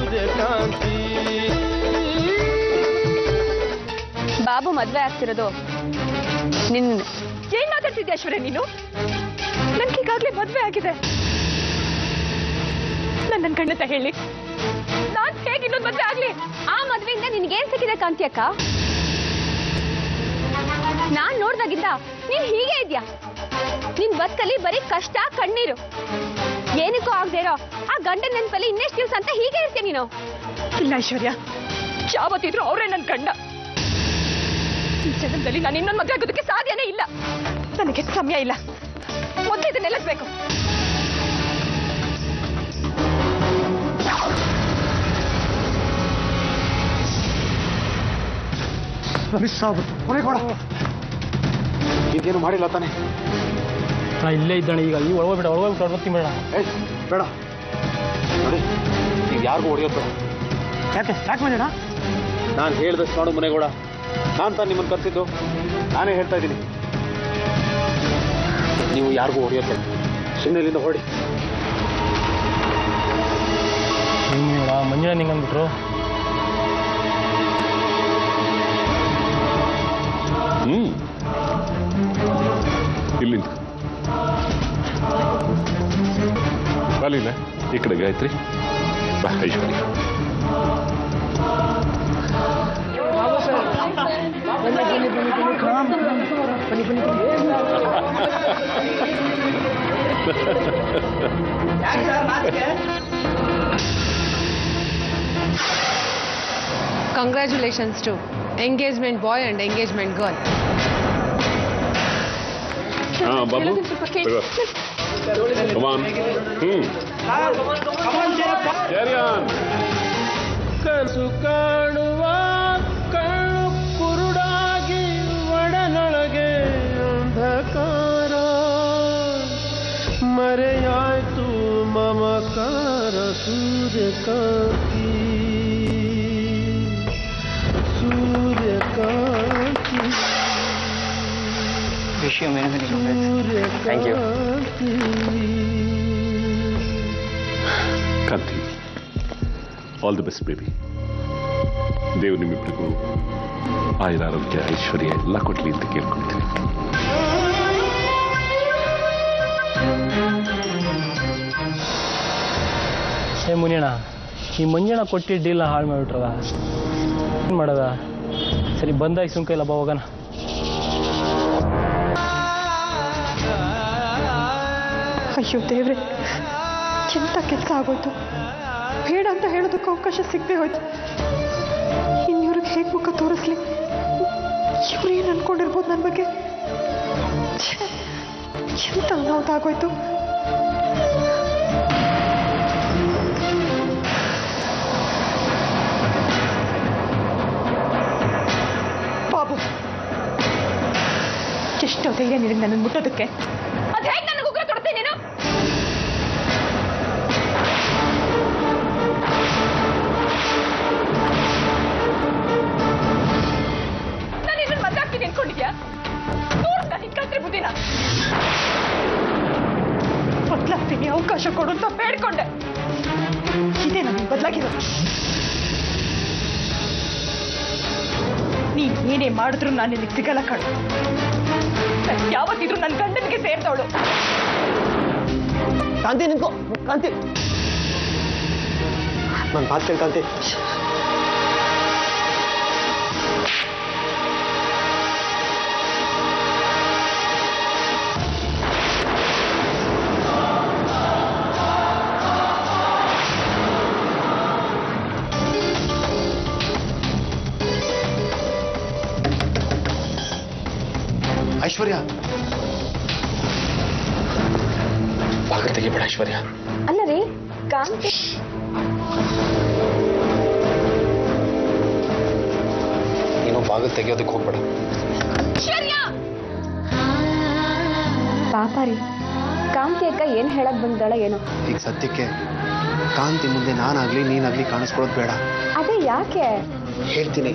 ಸೂರ್ಯಕಾಂತಿ. ಬಾಬು ಮದ್ವೆ ಆಗ್ತಿರೋದು ನಿನ್ನ. ಏನ್ ಮಾತಾಡ್ತಿದ್ಯಾ ಐಶ್ವರ್ಯ ನೀನು? ನನ್ಗೀಗಾಗ್ಲೇ ಮದ್ವೆ ಆಗಿದೆ. ನನ್ನ ಕಣ್ಣತ್ತ ಹೇಳಿ, ನಾನ್ ಹೇಗೆ ಇನ್ನೊಂದು ಮದ್ವೆ ಆಗ್ಲಿ? ಆ ಮದ್ವೆಯಿಂದ ನಿನ್ಗೇನ್ ಸಿಕ್ಕಿದೆ ಕಾಂತಿ ಅಕ್ಕ? ನಾನ್ ನೋಡ್ದಾಗಿದ್ದ ನೀನ್ ಹೀಗೆ ಇದ್ಯಾ. ನಿನ್ ಬದುಕಲ್ಲಿ ಬರೀ ಕಷ್ಟ ಕಣ್ಣೀರು. ಏನಕ್ಕೂ ಆಗದೆ ಇರೋ ಆ ಗಂಡನ ನೆನಪಲ್ಲಿ ಇನ್ನೆಷ್ಟು ದಿವಸ ಅಂತ ಹೀಗೆ ಇರ್ತೀಯ ನೀನು? ಇಲ್ಲ ಐಶ್ವರ್ಯ, ಯಾವತ್ತಿದ್ರು ಅವ್ರೇ ನನ್ ಗಂಡ. ಈ ಜನ್ಮದಲ್ಲಿ ನಾನು ಇನ್ನೊಂದು ಮದುವೆ ಆಗೋದಕ್ಕೆ ಸಾಧ್ಯನೇ ಇಲ್ಲ. ನನಗೆ ಸಮಯ ಇಲ್ಲ. ಮೊದಲು ಇದನ್ನ ನಿಲ್ಲಿಸ್ಬೇಕು. ಇದೇನು ಮಾಡಿಲ್ಲ ತಾನೆ? ನಾ ಇಲ್ಲೇ ಇದ್ದಾನೆ. ಈಗ ಈ ಒಳಗೋಗ್ಬಿಡ ಬರ್ತೀನಿ ಬೇಡ. ಬೇಡ ನೋಡಿ, ಈಗ ಯಾರಿಗೂ ಹೊಡೆಯೋದು ಬೇಡ. ಯಾಕೆ ಮಾಡಿಡ? ನಾನು ಹೇಳ್ದಷ್ಟು ಮಾಡು ಮುನೇಗೌಡ. ನಾನು ತಾನು ನಿಮ್ಮನ್ನು ಕರ್ಸಿದ್ದು. ನಾನೇ ಹೇಳ್ತಾ ಇದ್ದೀನಿ, ನೀವು ಯಾರಿಗೂ ಹೊಡೆಯೋದು ಬೇಡ. ಸುಮ್ಮನೆ ಇಲ್ಲಿಂದ ಹೊರಡಿ. ಮಂಜುಳ ನಿಂಗೆ ಅಂದ್ಬಿಟ್ರು. ಇಲ್ಲಿಂದ ಬಾಲಿಲ್ಲ, ಈ ಕಡೆ ಗಾಯತ್ರಿ ಬಾ. ಐಶ್ವರ್ಯ Congratulations to engagement boy and engagement girl. Babu, come on. Carry on. ಕನಸು ಕಾಣುವ ಕಣ್ಣು ಕುರುಡಾಗಿ ಒಡನೊಳಗೆ ಅಂಧಕಾರ ಮರೆಯಾಯ್ತು ಮಮಕಾರ ಸೂರ್ಯಕಾಂತಿ ಸೂರ್ಯಕಾಂತಿ. ವಿಷಯ ಥ್ಯಾಂಕ್ ಯು. ಕಾಂತಿ, ಆಲ್ ದಿ ಬೆಸ್ಟ್ ಬೇಬಿ. ದೇವ್ರು ನಿಮ್ಮಿಬ್ಬರಿಗೂ ಆಯುರ ಆರೋಗ್ಯ ಐಶ್ವರ್ಯ ಎಲ್ಲ ಕೊಡ್ಲಿ ಅಂತ ಕೇಳ್ಕೊಳ್ತೀನಿ. ಏ ಮುನಿಯಣ್ಣ, ಈ ಮಂಜಣ್ಣ ಕೊಟ್ಟಿದ್ದ ಡೀಲ್ನ ಹಾಳು ಮಾಡಿಬಿಟ್ರದ. ಏನು ಮಾಡೋದ? ಸರಿ, ಬಂದಾಗಿ ಸುಮ್ಕ ಇಲ್ಲ, ಬಾ ಹೋಗೋಣ. ಅಯ್ಯೋ ದೇವ್ರೆ, ಎಂಥ ಕೆಲಸ ಆಗೋಯ್ತು. ಬೇಡ ಅಂತ ಹೇಳೋದಕ್ಕೆ ಅವಕಾಶ ಸಿಗದೆ ಹೋಯ್ತು. ಇನ್ಯವ್ರಿಗೆ ಹೇಗೆ ಮುಖ ತೋರಿಸ್ಲಿ? ಇವ್ರು ಏನು ಅನ್ಕೊಂಡಿರ್ಬೋದು ನನ್ನ ಬಗ್ಗೆ? ಎಂಥ ಅನಾಹುತ ಆಗೋಯ್ತು. ಬಾಬು, ಎಷ್ಟೋ ಧೈರ್ಯ ನಿನಗೆ ನನ್ನ ಮುಟ್ಟೋದಕ್ಕೆ? ಅದು ಹೇಗೆ ನನಗೆ ಉಗ್ರ ತೊಡ್ತೀನಿ ನೀನು? ನಾನು ಇದನ್ನು ಮದ್ದಾಗ್ತೀನಿ ಅನ್ಕೊಂಡಿದ್ಯಾ? ನೋಡ್ತಾ ನಿನ್ಕಂತ್ರೆ ಬುದ್ಧಿನ ಬದಲಾಗ್ತೀನಿ, ಅವಕಾಶ ಕೊಡು ಅಂತ ಬೇಡ್ಕೊಂಡೆ. ಇದೇ ನನಗೆ ಬದಲಾಗಿರೋದು. ನೀನ್ ಏನೇ ಮಾಡಿದ್ರು ನಾನು ನಿನಗೆ ಸಿಗಲ್ಲ ಕಣು. ಯಾವತ್ತಿದ್ರು ನನ್ನ ಗಂಡನಿಗೆ ಸೇರ್ದವಳು. ಕಾಂತಿ ನಿಂತ್ಕೋ. ಕಾಂತಿ, ನಾನು ಮಾತು ಕೇಳಿ ಕಾಂತಿ. ಐಶ್ವರ್ಯ, ಬಾಗಿಲು ತೆಗಿಬೇಡ ಐಶ್ವರ್ಯ. ಅಲ್ಲ ರೀ ಕಾಂತಿ, ನೀನು ಬಾಗಿಲು ತೆಗಿಯೋದಕ್ಕೆ ಹೋಗ್ಬೇಡ. ಪಾಪ ರೀ, ಕಾಂತಿ ಅಕ್ಕ ಏನ್ ಹೇಳಕ್ ಬಂದಾಳ ಏನೋ. ಈಗ ಸದ್ಯಕ್ಕೆ ಕಾಂತಿ ಮುಂದೆ ನಾನಾಗ್ಲಿ ನೀನಾಗ್ಲಿ ಕಾಣಿಸ್ಕೊಳ್ಳೋದು ಬೇಡ. ಅದೇ ಯಾಕೆ? ಹೇಳ್ತೀನಿ.